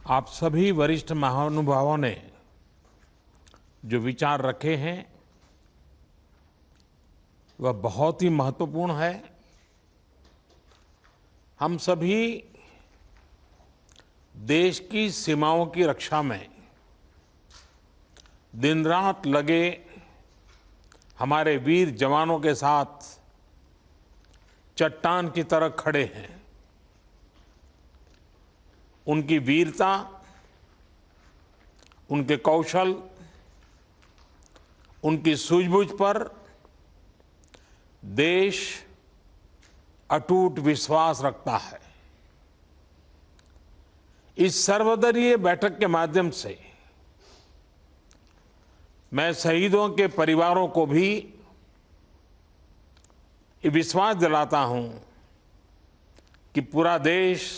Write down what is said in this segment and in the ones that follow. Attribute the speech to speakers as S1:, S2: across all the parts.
S1: आप सभी वरिष्ठ महानुभावों ने जो विचार रखे हैं वह बहुत ही महत्वपूर्ण है। हम सभी देश की सीमाओं की रक्षा में दिन रात लगे हमारे वीर जवानों के साथ चट्टान की तरह खड़े हैं। उनकी वीरता, उनके कौशल, उनकी सूझबूझ पर देश अटूट विश्वास रखता है। इस सर्वदलीय बैठक के माध्यम से मैं शहीदों के परिवारों को भी ये विश्वास दिलाता हूं कि पूरा देश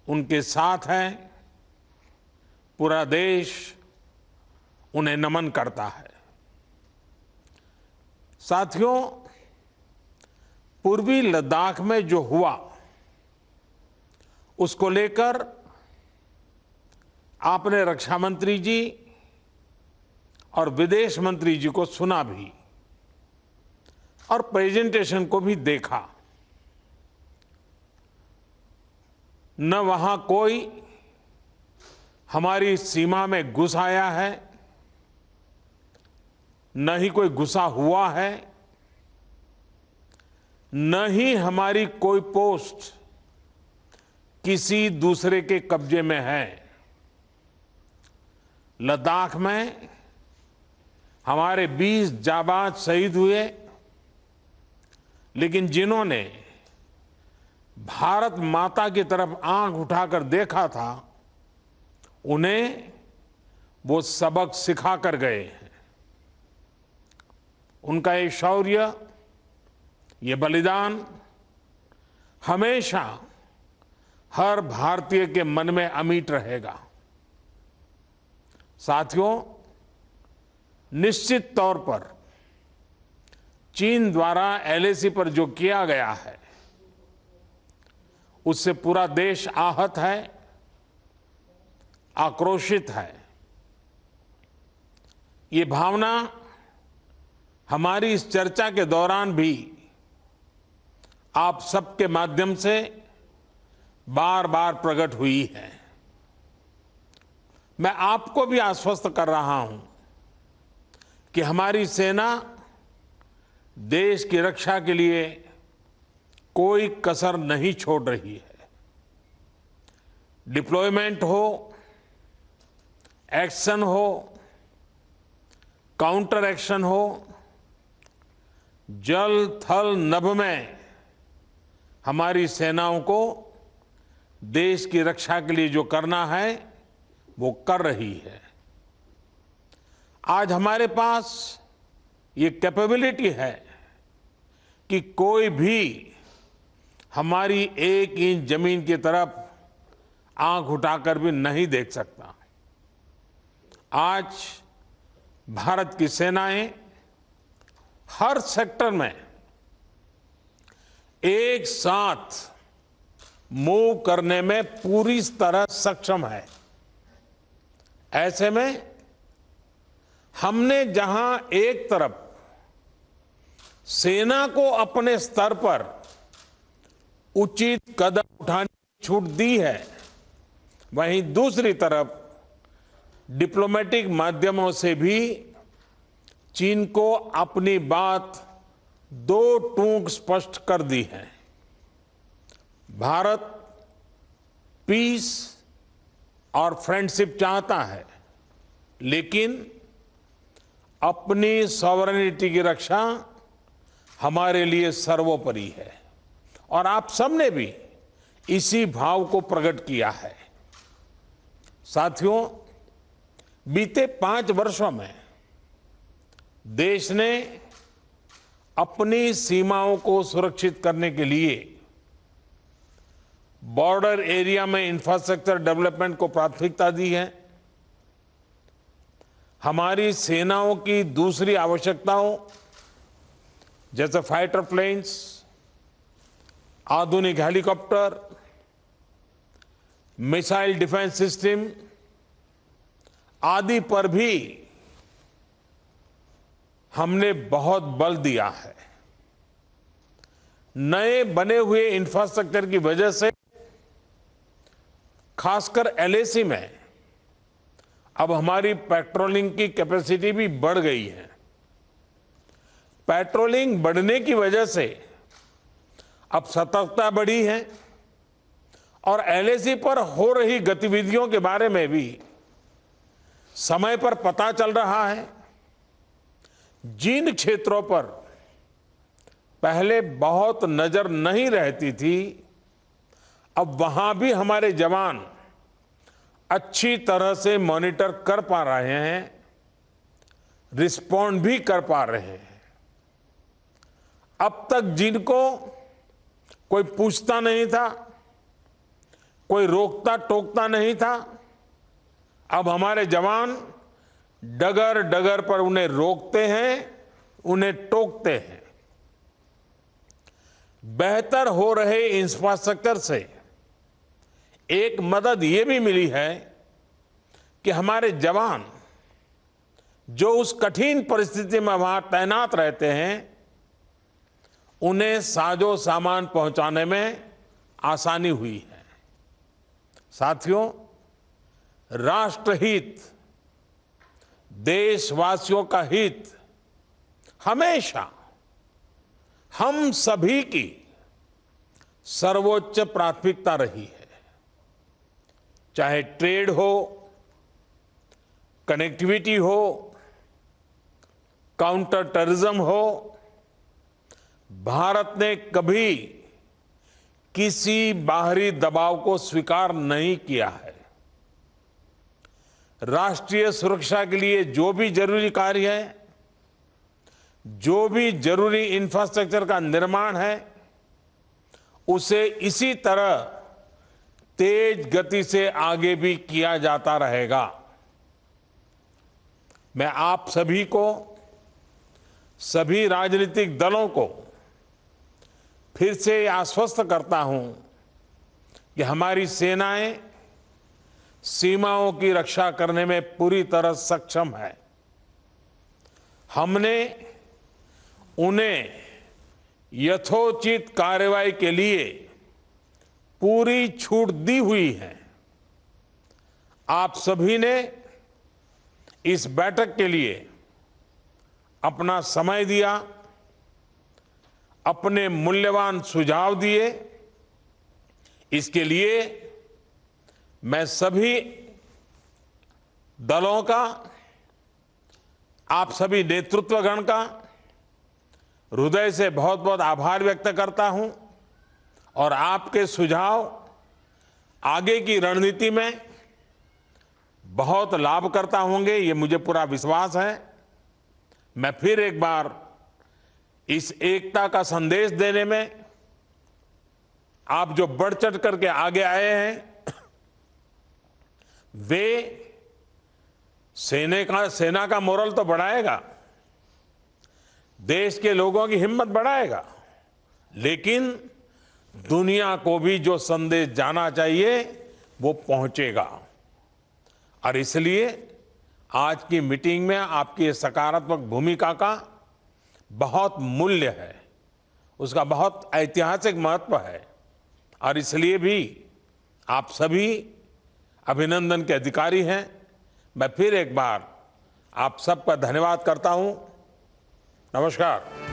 S1: उनके साथ है, पूरा देश उन्हें नमन करता है। साथियों, पूर्वी लद्दाख में जो हुआ उसको लेकर आपने रक्षा मंत्री जी और विदेश मंत्री जी को सुना भी और प्रेजेंटेशन को भी देखा। न वहां कोई हमारी सीमा में घुस आया है, न ही कोई घुसा हुआ है, न ही हमारी कोई पोस्ट किसी दूसरे के कब्जे में है। लद्दाख में हमारे 20 जाबाज शहीद हुए, लेकिन जिन्होंने भारत माता की तरफ आंख उठाकर देखा था, उन्हें वो सबक सिखा कर गए हैं। उनका ये शौर्य, ये बलिदान हमेशा हर भारतीय के मन में अमिट रहेगा। साथियों, निश्चित तौर पर चीन द्वारा एलएसी पर जो किया गया है उससे पूरा देश आहत है, आक्रोशित है। ये भावना हमारी इस चर्चा के दौरान भी आप सबके माध्यम से बार बार प्रकट हुई है। मैं आपको भी आश्वस्त कर रहा हूं कि हमारी सेना देश की रक्षा के लिए कोई कसर नहीं छोड़ रही है। डिप्लॉयमेंट हो, एक्शन हो, काउंटर एक्शन हो, जल थल नभ में हमारी सेनाओं को देश की रक्षा के लिए जो करना है वो कर रही है। आज हमारे पास ये कैपेबिलिटी है कि कोई भी हमारी एक इंच जमीन की तरफ आंख उठाकर भी नहीं देख सकता। आज भारत की सेनाएं हर सेक्टर में एक साथ मूव करने में पूरी तरह सक्षम है। ऐसे में हमने जहां एक तरफ सेना को अपने स्तर पर उचित कदम उठाने की छूट दी है, वहीं दूसरी तरफ डिप्लोमेटिक माध्यमों से भी चीन को अपनी बात दो टूक स्पष्ट कर दी है। भारत पीस और फ्रेंडशिप चाहता है, लेकिन अपनी सॉवरेनिटी की रक्षा हमारे लिए सर्वोपरि है और आप सबने भी इसी भाव को प्रकट किया है। साथियों, बीते 5 वर्षों में देश ने अपनी सीमाओं को सुरक्षित करने के लिए बॉर्डर एरिया में इंफ्रास्ट्रक्चर डेवलपमेंट को प्राथमिकता दी है। हमारी सेनाओं की दूसरी आवश्यकताओं जैसे फाइटर प्लेन्स, आधुनिक हेलीकॉप्टर, मिसाइल डिफेंस सिस्टम आदि पर भी हमने बहुत बल दिया है। नए बने हुए इंफ्रास्ट्रक्चर की वजह से खासकर एलएसी में अब हमारी पेट्रोलिंग की कैपेसिटी भी बढ़ गई है। पेट्रोलिंग बढ़ने की वजह से अब सतर्कता बढ़ी है और एलएसी पर हो रही गतिविधियों के बारे में भी समय पर पता चल रहा है। जिन क्षेत्रों पर पहले बहुत नजर नहीं रहती थी, अब वहां भी हमारे जवान अच्छी तरह से मॉनिटर कर पा रहे हैं, रिस्पॉन्ड भी कर पा रहे हैं। अब तक जिनको कोई पूछता नहीं था, कोई रोकता टोकता नहीं था, अब हमारे जवान डगर डगर पर उन्हें रोकते हैं, उन्हें टोकते हैं। बेहतर हो रहे इंफ्रास्ट्रक्चर से एक मदद ये भी मिली है कि हमारे जवान जो उस कठिन परिस्थिति में वहां तैनात रहते हैं, उन्हें साजो सामान पहुंचाने में आसानी हुई है। साथियों, राष्ट्रहित, देशवासियों का हित हमेशा हम सभी की सर्वोच्च प्राथमिकता रही है। चाहे ट्रेड हो, कनेक्टिविटी हो, काउंटर टेररिज्म हो, भारत ने कभी किसी बाहरी दबाव को स्वीकार नहीं किया है। राष्ट्रीय सुरक्षा के लिए जो भी जरूरी कार्य है, जो भी जरूरी इंफ्रास्ट्रक्चर का निर्माण है, उसे इसी तरह तेज गति से आगे भी किया जाता रहेगा। मैं आप सभी को, सभी राजनीतिक दलों को फिर से आश्वस्त करता हूं कि हमारी सेनाएं सीमाओं की रक्षा करने में पूरी तरह सक्षम है। हमने उन्हें यथोचित कार्रवाई के लिए पूरी छूट दी हुई है। आप सभी ने इस बैठक के लिए अपना समय दिया, अपने मूल्यवान सुझाव दिए। इसके लिए मैं सभी दलों का, आप सभी नेतृत्वगण का हृदय से बहुत बहुत आभार व्यक्त करता हूं और आपके सुझाव आगे की रणनीति में बहुत लाभ करता होंगे, ये मुझे पूरा विश्वास है। मैं फिर एक बार इस एकता का संदेश देने में आप जो बढ़ चढ़ करके आगे आए हैं, वे सेना का मोरल तो बढ़ाएगा, देश के लोगों की हिम्मत बढ़ाएगा, लेकिन दुनिया को भी जो संदेश जाना चाहिए वो पहुंचेगा। और इसलिए आज की मीटिंग में आपकी सकारात्मक भूमिका का बहुत मूल्य है, उसका बहुत ऐतिहासिक महत्व है। और इसलिए भी आप सभी अभिनंदन के अधिकारी हैं। मैं फिर एक बार आप सबका धन्यवाद करता हूं। नमस्कार।